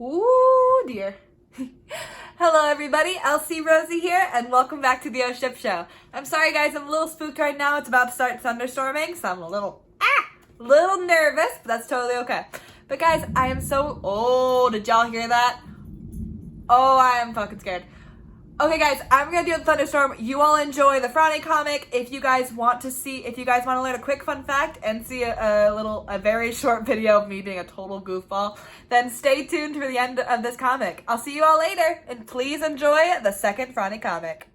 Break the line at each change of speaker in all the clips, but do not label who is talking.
Ooh, dear. Hello, everybody. Elsie Rosie here, and welcome back to the O Ship Show. I'm sorry, guys. I'm a little spooked right now. It's about to start thunderstorming, so I'm a little nervous, but that's totally okay. But guys, I am so. Oh, did y'all hear that? Oh, I am fucking scared. Okay, guys, I'm gonna do the thunderstorm. You all enjoy the Fronnie Comic. If you guys want to learn a quick fun fact and see a very short video of me being a total goofball, then stay tuned for the end of this comic. I'll see you all later, and please enjoy the second Fronnie Comic.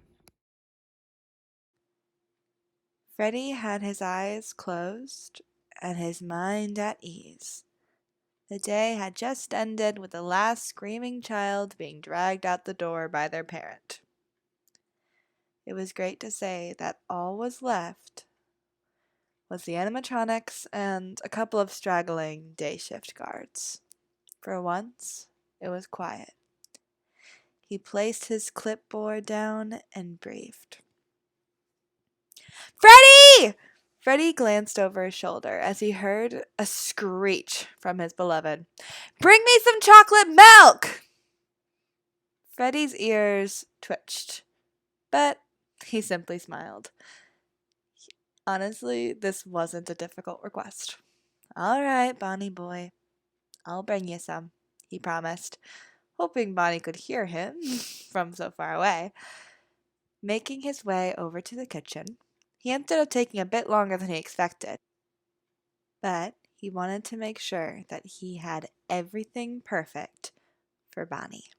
Freddie had his eyes closed and his mind at ease. The day had just ended with the last screaming child being dragged out the door by their parent. It was great to say that all was left was the animatronics and a couple of straggling day shift guards. For once, it was quiet. He placed his clipboard down and breathed. Freddie! Freddie glanced over his shoulder as he heard a screech from his beloved. Bring me some chocolate milk! Freddie's ears twitched, but he simply smiled. Honestly, this wasn't a difficult request. All right, Bonnie boy, I'll bring you some, he promised, hoping Bonnie could hear him from so far away. Making his way over to the kitchen, he ended up taking a bit longer than he expected, but he wanted to make sure that he had everything perfect for Bonnie.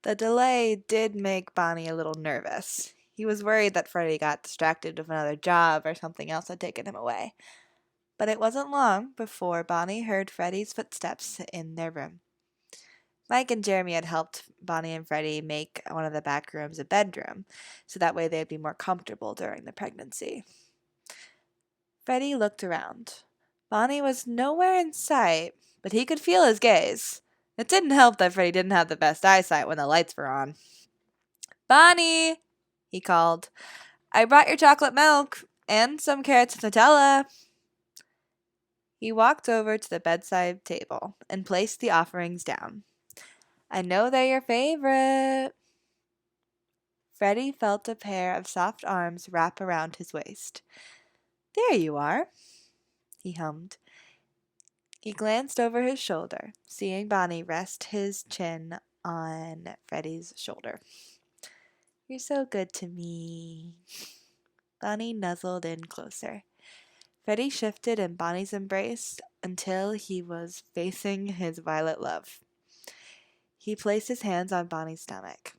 The delay did make Bonnie a little nervous. He was worried that Freddie got distracted with another job or something else had taken him away. But it wasn't long before Bonnie heard Freddie's footsteps in their room. Mike and Jeremy had helped Bonnie and Freddie make one of the back rooms a bedroom, so that way they'd be more comfortable during the pregnancy. Freddie looked around. Bonnie was nowhere in sight, but he could feel his gaze. It didn't help that Freddie didn't have the best eyesight when the lights were on. Bonnie, he called. I brought your chocolate milk and some carrots with Nutella. He walked over to the bedside table and placed the offerings down. I know they're your favorite. Freddie felt a pair of soft arms wrap around his waist. There you are, he hummed. He glanced over his shoulder, seeing Bonnie rest his chin on Freddie's shoulder. You're so good to me. Bonnie nuzzled in closer. Freddie shifted in Bonnie's embrace until he was facing his violet love. He placed his hands on Bonnie's stomach.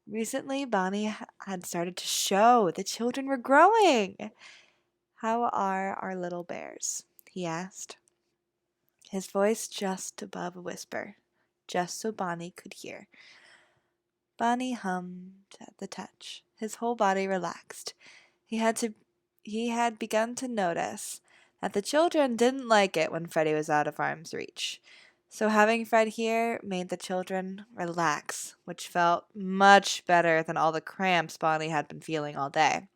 Recently, Bonnie had started to show the children were growing. How are our little bears? He asked, his voice just above a whisper, just so Bonnie could hear. Bonnie hummed at the touch. His whole body relaxed. He had begun to notice that the children didn't like it when Freddie was out of arm's reach. So having Fred here made the children relax, which felt much better than all the cramps Bonnie had been feeling all day.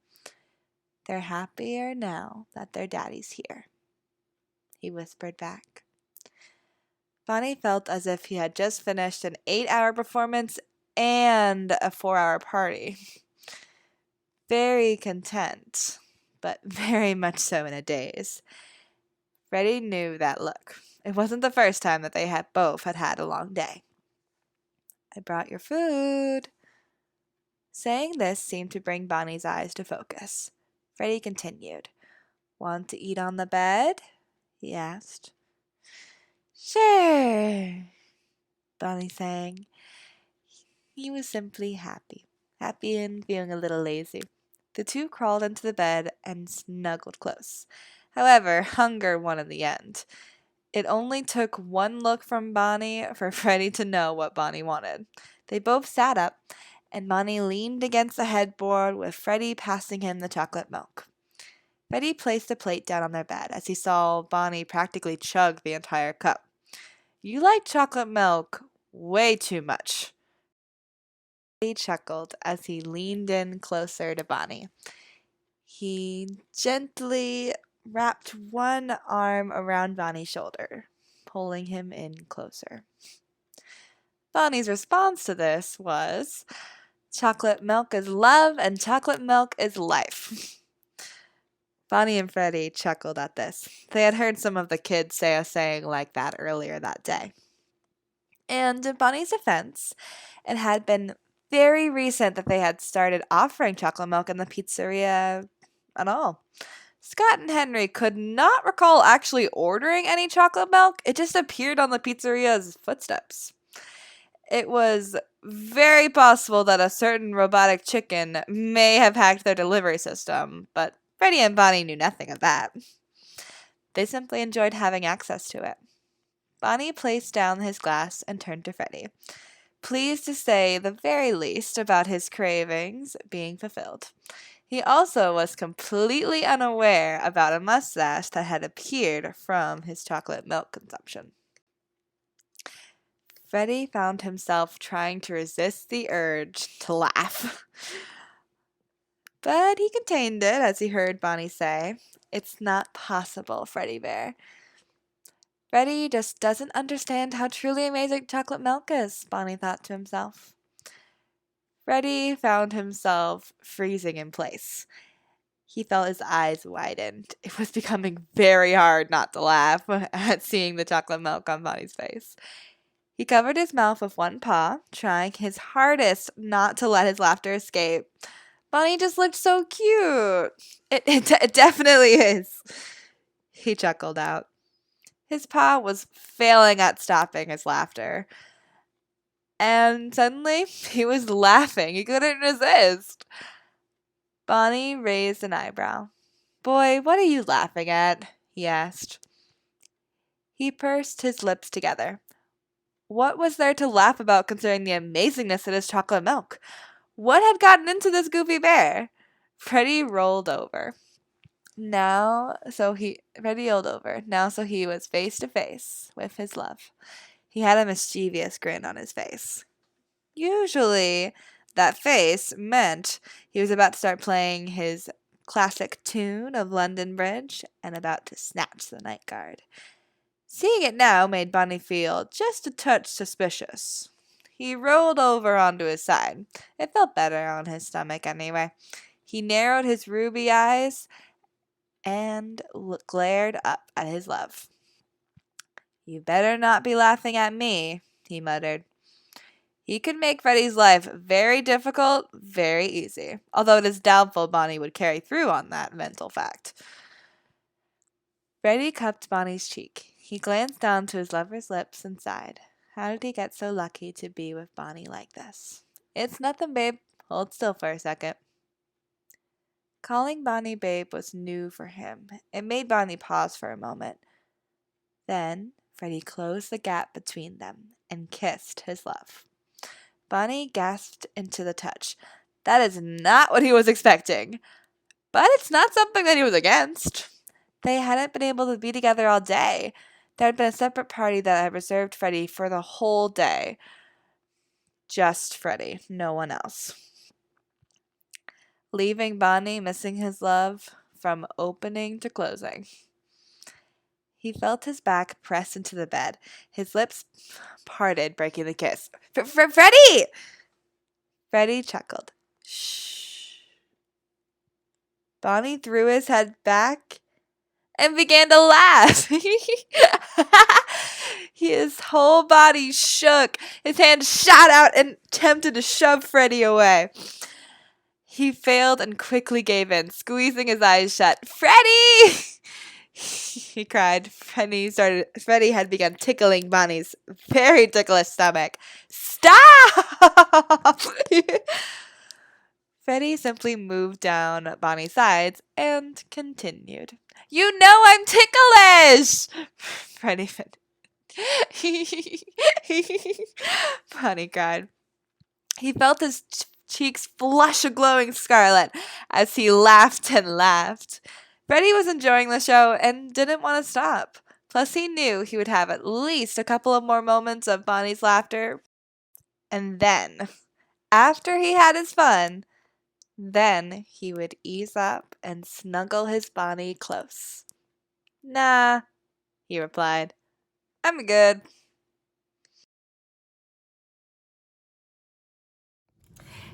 They're happier now that their daddy's here, he whispered back. Bonnie felt as if he had just finished an 8-hour performance and a 4-hour party. Very content, but very much so in a daze. Freddie knew that look. It wasn't the first time that they had had a long day. I brought your food. Saying this seemed to bring Bonnie's eyes to focus. Freddie continued. Want to eat on the bed? He asked. Sure, Bonnie sang. He was simply happy and feeling a little lazy. The two crawled into the bed and snuggled close. However, hunger won in the end. It only took one look from Bonnie for Freddie to know what Bonnie wanted. They both sat up, and Bonnie leaned against the headboard with Freddie passing him the chocolate milk. Freddie placed the plate down on their bed as he saw Bonnie practically chug the entire cup. You like chocolate milk way too much. Freddie chuckled as he leaned in closer to Bonnie. He gently wrapped one arm around Bonnie's shoulder, pulling him in closer. Bonnie's response to this was, "Chocolate milk is love and chocolate milk is life." Bonnie and Freddie chuckled at this. They had heard some of the kids say a saying like that earlier that day. And in Bonnie's defense, it had been very recent that they had started offering chocolate milk in the pizzeria at all. Scott and Henry could not recall actually ordering any chocolate milk. It just appeared on the pizzeria's footsteps. It was very possible that a certain robotic chicken may have hacked their delivery system, but Freddie and Bonnie knew nothing of that. They simply enjoyed having access to it. Bonnie placed down his glass and turned to Freddie, pleased to say the very least about his cravings being fulfilled. He also was completely unaware about a mustache that had appeared from his chocolate milk consumption. Freddie found himself trying to resist the urge to laugh. But he contained it as he heard Bonnie say, "It's not possible, Freddie Bear." Freddie just doesn't understand how truly amazing chocolate milk is, Bonnie thought to himself. Freddie found himself freezing in place. He felt his eyes widen. It was becoming very hard not to laugh at seeing the chocolate milk on Bonnie's face. He covered his mouth with one paw, trying his hardest not to let his laughter escape. Bonnie just looked so cute. It definitely is, he chuckled out. His paw was failing at stopping his laughter. And suddenly, he was laughing. He couldn't resist. Bonnie raised an eyebrow. "Boy, what are you laughing at?" he asked. He pursed his lips together. What was there to laugh about considering the amazingness of his chocolate milk? What had gotten into this goofy bear? Freddie rolled over. Freddie rolled over. Now so he was face to face with his love. He had a mischievous grin on his face. Usually, that face meant he was about to start playing his classic tune of London Bridge and about to snatch the night guard. Seeing it now made Bonnie feel just a touch suspicious. He rolled over onto his side. It felt better on his stomach anyway. He narrowed his ruby eyes and glared up at his love. "You better not be laughing at me," he muttered. He could make Freddie's life very difficult, very easy, although it is doubtful Bonnie would carry through on that mental fact. Freddie cupped Bonnie's cheek. He glanced down to his lover's lips and sighed. How did he get so lucky to be with Bonnie like this? "It's nothing, babe. Hold still for a second." Calling Bonnie babe was new for him. It made Bonnie pause for a moment. Then Freddie closed the gap between them and kissed his love. Bonnie gasped into the touch. That is not what he was expecting. But it's not something that he was against. They hadn't been able to be together all day. There had been a separate party that had reserved Freddie for the whole day. Just Freddie, no one else. Leaving Bonnie missing his love from opening to closing. He felt his back press into the bed. His lips parted, breaking the kiss. Freddie! Freddie chuckled. Shh. Bonnie threw his head back and began to laugh. His whole body shook. His hand shot out and attempted to shove Freddie away. He failed and quickly gave in, squeezing his eyes shut. "Freddie!" he cried. Freddie had begun tickling Bonnie's very ticklish stomach. "Stop!" Freddie simply moved down Bonnie's sides and continued. "You know I'm ticklish!" Freddie said. Bonnie cried. He felt his cheeks flush a glowing scarlet as he laughed and laughed. Freddie was enjoying the show and didn't want to stop. Plus, he knew he would have at least a couple of more moments of Bonnie's laughter. And then, after he had his fun, then he would ease up and snuggle his Bonnie close. "Nah," he replied. I'm good.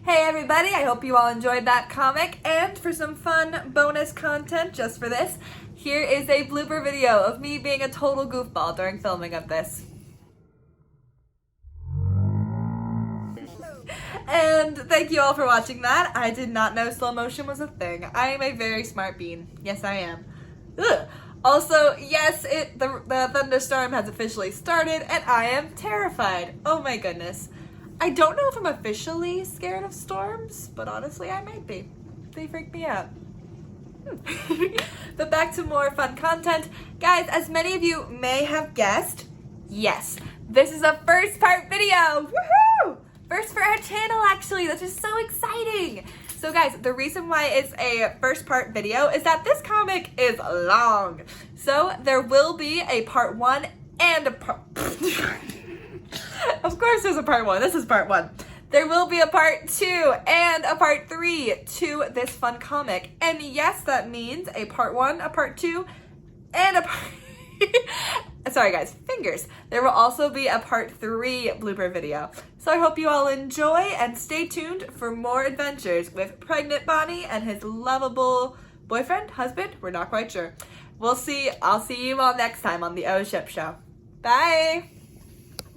Hey everybody, I hope you all enjoyed that comic, and for some fun bonus content just for this, here is a blooper video of me being a total goofball during filming of this. And thank you all for watching that. I did not know slow motion was a thing. I am a very smart bean. Yes, I am. Ugh. Also, yes, the thunderstorm has officially started, and I am terrified. Oh my goodness. I don't know if I'm officially scared of storms, but honestly, I might be. They freak me out. But back to more fun content. Guys, as many of you may have guessed, yes, this is a first part video. Woohoo! First for our channel, actually. That's just so exciting. So guys, the reason why it's a first part video is that this comic is long. So there will be a part 1 and a part... Of course there's a part 1. This is part 1. There will be a part 2 and a part 3 to this fun comic. And yes, that means a part 1, a part 2, and a part... Sorry guys, fingers. There will also be a part 3 blooper video. So I hope you all enjoy and stay tuned for more adventures with pregnant Bonnie and his lovable boyfriend, husband, we're not quite sure. I'll see you all next time on the O Ship Show. Bye!